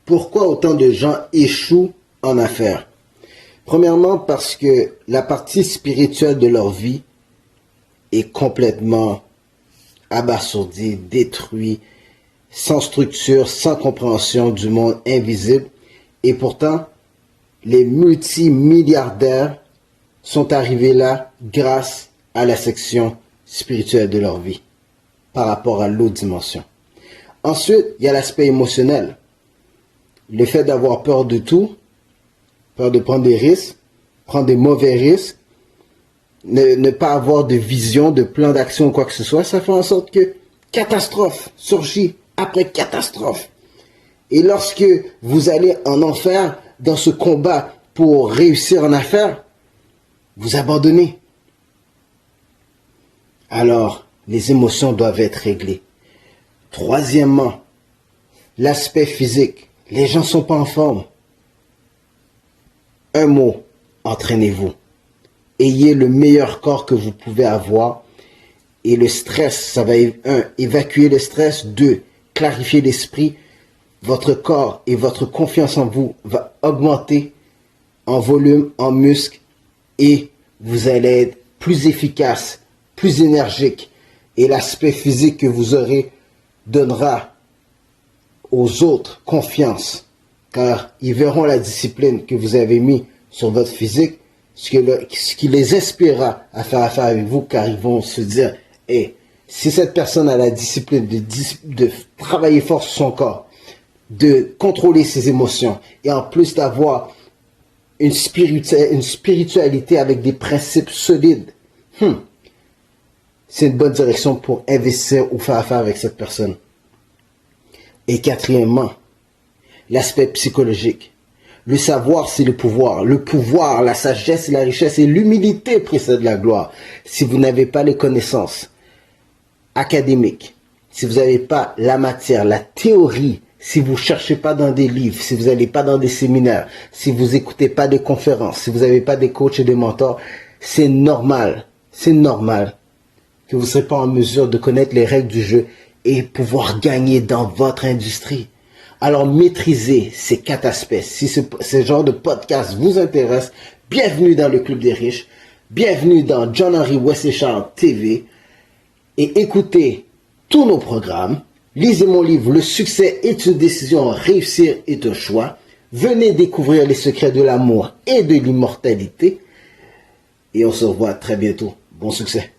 Pourquoi autant de gens échouent en affaires? Premièrement, parce que la partie spirituelle de leur vie est complètement abasourdie, détruite, sans structure, sans compréhension du monde invisible. Et pourtant, les multimilliardaires sont arrivés là grâce à la section spirituelle de leur vie par rapport à l'autre dimension. Ensuite, il y a l'aspect émotionnel. Le fait d'avoir peur de tout, peur de prendre des risques, prendre des mauvais risques, ne pas avoir de vision, de plan d'action ou quoi que ce soit, ça fait en sorte que catastrophe surgit après catastrophe. Et lorsque vous allez en enfer dans ce combat pour réussir en affaires, vous abandonnez. Alors, les émotions doivent être réglées. Troisièmement, l'aspect physique. Les gens ne sont pas en forme. Un mot, entraînez-vous. Ayez le meilleur corps que vous pouvez avoir. Et le stress, ça va, évacuer le stress. 2, clarifier l'esprit. Votre corps et votre confiance en vous va augmenter en volume, en muscle. Et vous allez être plus efficace, plus énergique. Et l'aspect physique que vous aurez donnera aux autres confiance, car ils verront la discipline que vous avez mis sur votre physique, ce qui les inspirera à faire affaire avec vous, car ils vont se dire, hey, si cette personne a la discipline de travailler fort sur son corps, de contrôler ses émotions, et en plus d'avoir une spiritualité avec des principes solides, c'est une bonne direction pour investir ou faire affaire avec cette personne. Et quatrièmement, l'aspect psychologique. Le savoir, c'est le pouvoir. Le pouvoir, la sagesse, la richesse et l'humilité précèdent la gloire. Si vous n'avez pas les connaissances académiques, si vous n'avez pas la matière, la théorie, si vous ne cherchez pas dans des livres, si vous n'allez pas dans des séminaires, si vous n'écoutez pas des conférences, si vous n'avez pas des coachs et des mentors, c'est normal que vous ne serez pas en mesure de connaître les règles du jeu et pouvoir gagner dans votre industrie. Alors maîtrisez ces 4 aspects. Si ce genre de podcast vous intéresse, bienvenue dans le Club des Riches, bienvenue dans John Henry Wesley Charles TV et écoutez tous nos programmes. Lisez mon livre Le succès est une décision, réussir est un choix. Venez découvrir les secrets de l'amour et de l'immortalité et on se revoit très bientôt. Bon succès.